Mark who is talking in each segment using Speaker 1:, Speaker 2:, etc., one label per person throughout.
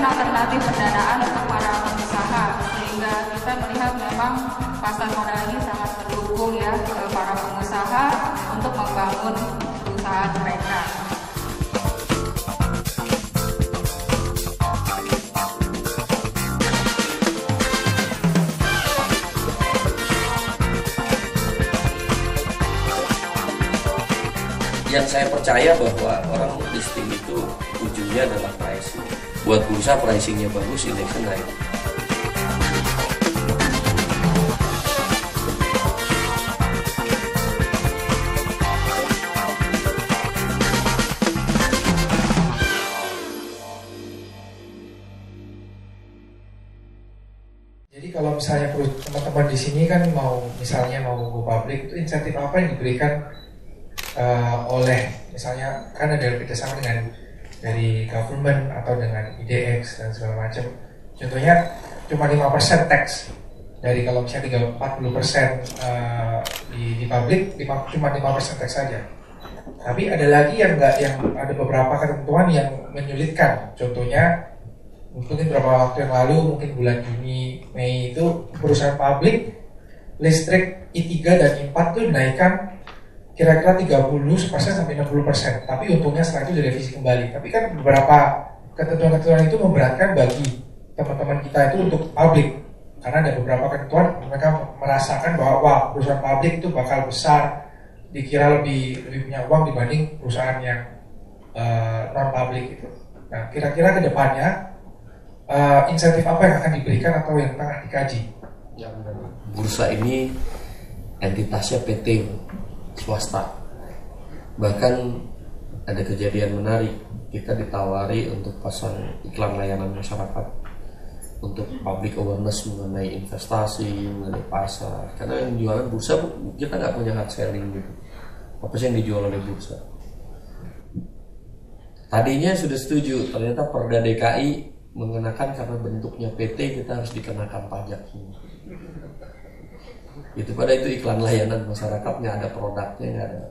Speaker 1: alternatif pendanaan untuk para pengusaha, sehingga kita melihat memang pasar modal ini sangat mendukung ya para pengusaha untuk membangun perusahaan mereka.
Speaker 2: Yang saya percaya bahwa orang listing itu ujungnya adalah pricing. Buat bursa pricingnya bagus, indeksnya naik.
Speaker 3: Jadi kalau misalnya teman-teman di sini kan mau go public, itu insentif apa yang diberikan oleh misalnya kan ada kerjasama dengan dari government atau dengan IDX dan segala macam. Contohnya cuma 5% tax dari kalau misalnya 40% di public cuma 5% tax saja. Tapi ada lagi yang ada beberapa ketentuan yang menyulitkan. Contohnya mungkin beberapa waktu yang lalu, mungkin bulan Juni Mei itu perusahaan publik listrik I3 dan I4 itu dinaikkan kira-kira 30% sampai 60%, tapi untungnya setelah itu direvisi kembali. Tapi kan beberapa ketentuan-ketentuan itu memberatkan bagi teman-teman kita itu untuk publik, karena ada beberapa ketentuan mereka merasakan bahwa wah, perusahaan publik itu bakal besar, dikira lebih punya uang dibanding perusahaan yang non publik itu. Nah, kira-kira ke depannya insentif apa yang akan diberikan atau yang tengah dikaji?
Speaker 2: Bursa ini entitasnya PT swasta. Bahkan ada kejadian menarik, kita ditawari untuk pasang iklan layanan masyarakat untuk public awareness mengenai investasi, mengenai pasar. Karena yang jualan bursa kita nggak punya hard selling gitu. Apa sih yang dijual oleh bursa? Tadinya sudah setuju, ternyata Perda DKI mengenakan karena bentuknya PT kita harus dikenakan pajak. Itu pada itu iklan layanan masyarakatnya, ada produknya, nggak ada.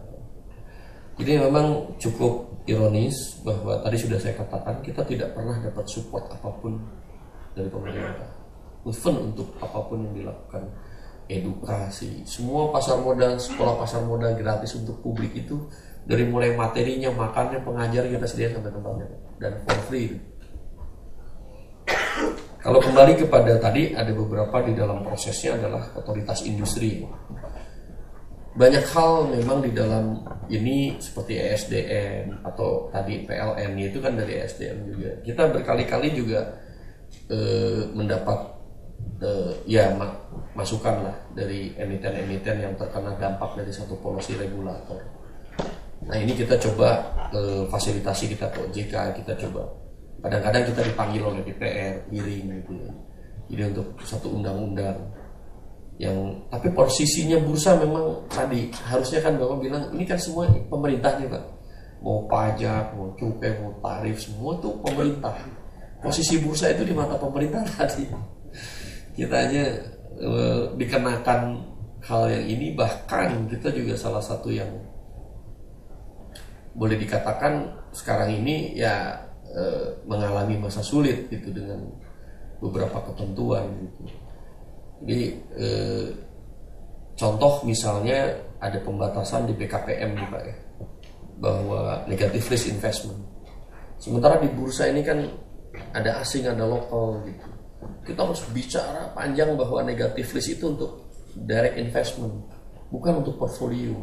Speaker 2: Jadi memang cukup ironis bahwa tadi sudah saya katakan kita tidak pernah dapat support apapun dari pemerintah, even untuk apapun yang dilakukan, edukasi, semua pasar modal, sekolah pasar modal gratis untuk publik itu dari mulai materinya, makannya, pengajar kita sediakan sampai tempatnya dan for free. Kalau kembali kepada tadi, ada beberapa di dalam prosesnya adalah otoritas industri. Banyak hal memang di dalam ini seperti ESDM atau tadi PLN itu kan dari ESDM juga. Kita berkali-kali juga mendapat masukan lah dari emiten-emiten yang terkena dampak dari satu polusi regulator. Nah ini kita coba fasilitasi kita ke OJK, kita coba. Kadang-kadang kita dipanggil oleh DPR, hearing gitu ya. Jadi untuk satu undang-undang yang, tapi posisinya bursa memang tadi harusnya kan Bapak bilang ini kan semua pemerintahnya Pak. Mau pajak, mau cukai, mau tarif, semua tuh pemerintah. Posisi bursa itu di mata pemerintah tadi. Kita aja dikenakan hal yang ini, bahkan kita juga salah satu yang boleh dikatakan sekarang ini ya mengalami masa sulit gitu dengan beberapa ketentuan gitu. Jadi contoh misalnya ada pembatasan di BKPM nih Pak ya, bahwa negative risk investment. Sementara di bursa ini kan ada asing, ada lokal gitu. Kita harus bicara panjang bahwa negative risk itu untuk direct investment, bukan untuk portfolio.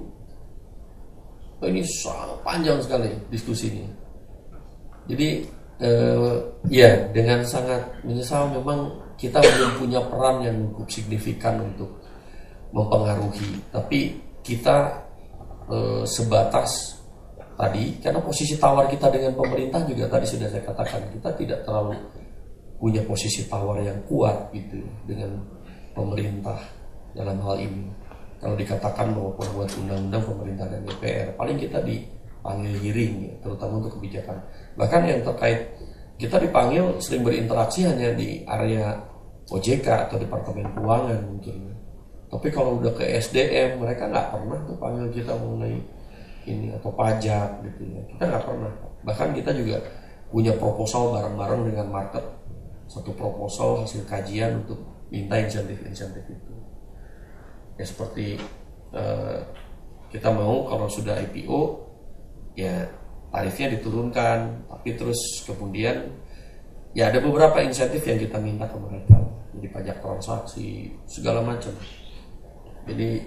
Speaker 2: Ini sangat panjang sekali diskusinya. Jadi ya dengan sangat menyesal memang kita belum punya peran yang cukup signifikan untuk mempengaruhi. Tapi kita sebatas tadi, karena posisi tawar kita dengan pemerintah juga tadi sudah saya katakan, kita tidak terlalu punya posisi tawar yang kuat gitu dengan pemerintah dalam hal ini. Kalau dikatakan bahwa pembuat undang-undang pemerintah dan DPR, paling kita dipanggil hearing ya, terutama untuk kebijakan. Bahkan yang terkait, kita dipanggil sering berinteraksi hanya di area OJK atau Departemen Keuangan mungkin. Tapi kalau udah ke SDM, mereka nggak pernah tuh panggil kita mengenai ini atau pajak gitu ya. Kita nggak pernah. Bahkan kita juga punya proposal bareng-bareng dengan market satu proposal hasil kajian untuk minta insentif-insentif itu. Ya seperti kita mau kalau sudah IPO ya tarifnya diturunkan, tapi terus kemudian ya ada beberapa insentif yang kita minta ke mereka, jadi pajak transaksi segala macam. Jadi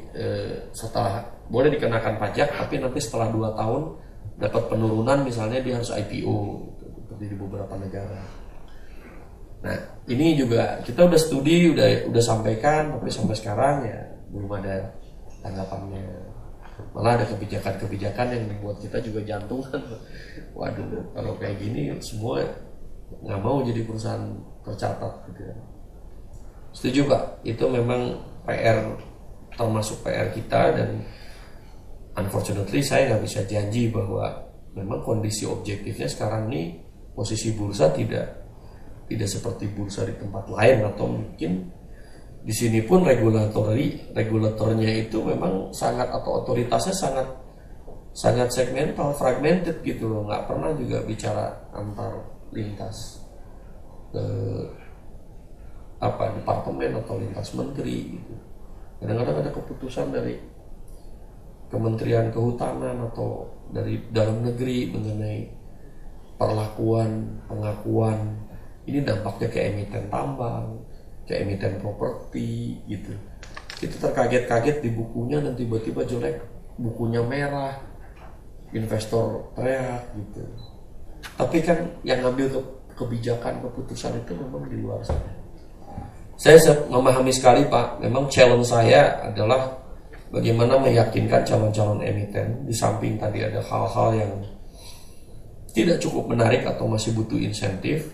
Speaker 2: setelah boleh dikenakan pajak, tapi nanti setelah 2 tahun dapat penurunan, misalnya dia harus IPO gitu, seperti di beberapa negara. Nah ini juga kita udah studi, udah sampaikan, tapi sampai sekarang ya belum ada tanggapannya. Malah ada kebijakan-kebijakan yang membuat kita juga jantungan. Waduh, kalau kayak gini semua nggak mau jadi perusahaan tercatat gitu. Setuju Pak, itu memang PR, termasuk PR kita, dan unfortunately saya nggak bisa janji bahwa memang kondisi objektifnya sekarang ini posisi bursa tidak seperti bursa di tempat lain, atau mungkin di sini pun regulatornya itu memang sangat, atau otoritasnya sangat segmental, fragmented gitu loh, nggak pernah juga bicara antar lintas departemen atau lintas menteri gitu. Kadang-kadang ada keputusan dari Kementerian Kehutanan atau dari dalam negeri mengenai pengakuan ini dampaknya ke emiten tambang, ke emiten properti gitu. Itu terkaget-kaget di bukunya dan tiba-tiba jelek, bukunya merah, investor teriak gitu. Tapi kan yang ngambil kebijakan keputusan itu memang di luar sana. Saya memahami sekali Pak, memang challenge saya adalah bagaimana meyakinkan calon-calon emiten, di samping tadi ada hal-hal yang tidak cukup menarik atau masih butuh insentif.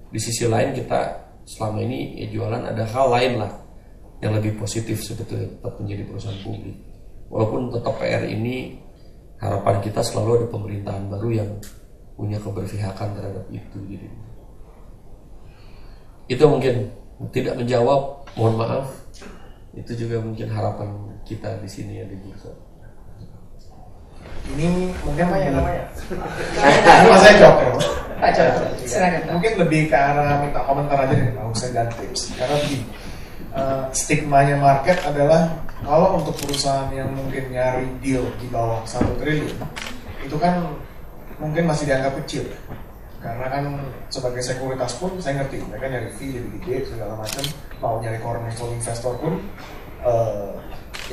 Speaker 2: Di sisi lain kita selama ini ya jualan ada hal lain lah yang lebih positif sebetulnya tetap menjadi perusahaan publik. Walaupun tetap PR ini harapan kita selalu ada pemerintahan baru yang punya keberpihakan terhadap itu. Jadi itu mungkin tidak menjawab, mohon maaf. Itu juga mungkin harapan kita di sini ya di bursa.
Speaker 3: Ini mungkin namanya. Ini saya jawab ya.
Speaker 4: Pak jawab, silakan.
Speaker 3: Mungkin lebih ke arah minta komentar aja nih, nggak usah dan tips. Karena begini, stigmanya market adalah kalau untuk perusahaan yang mungkin nyari deal di bawah 1 triliun, itu kan mungkin masih dianggap kecil. Karena kan sebagai sekuritas pun saya ngerti, mereka nyari fee lebih gede segala macam, mau nyari cornerstone investor pun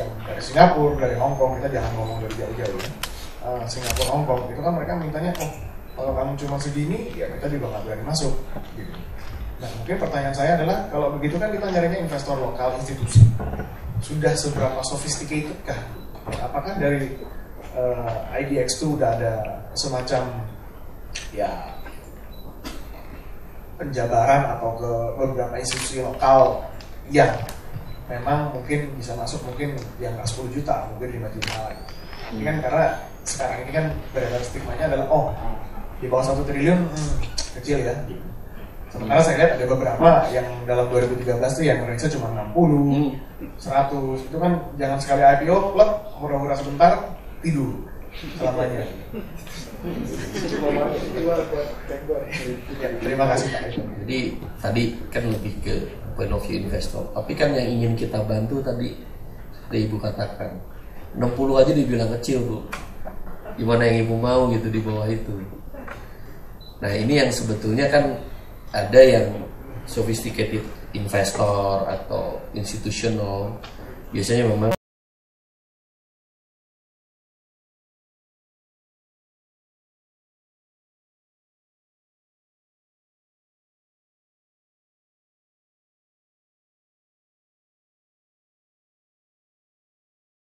Speaker 3: yang dari Singapura, dari Hong Kong, kita jangan ngomong dari jauh-jauh ya. Singapura, Hong Kong, itu kan mereka mintanya, oh kalau kamu cuma segini, ya kita juga nggak berani masuk. Gitu. Nah mungkin pertanyaan saya adalah, kalau begitu kan kita nyarinya investor lokal, institusi. Sudah seberapa sophisticated kah? Apakah dari IDX itu udah ada semacam ya penjabaran atau ke beberapa institusi lokal yang memang mungkin bisa masuk, mungkin yang nggak 10 juta, mungkin 5 juta lagi. Ini kan karena sekarang ini kan beredar stigmanya adalah oh di bawah 1 triliun kecil ya. Sementara saya lihat ada beberapa yang dalam 2013 tuh yang Indonesia cuma 60, 100. Itu kan jangan sekali IPO, klub, hura-hura sebentar, tidur selamanya. Terima kasih Pak.
Speaker 2: Jadi tadi kan lebih ke point of view investor, tapi kan yang ingin kita bantu tadi seperti Ibu katakan 60 aja dibilang kecil Bu, gimana yang Ibu mau gitu di bawah itu. Nah ini yang sebetulnya kan ada yang sophisticated investor atau institutional, biasanya memang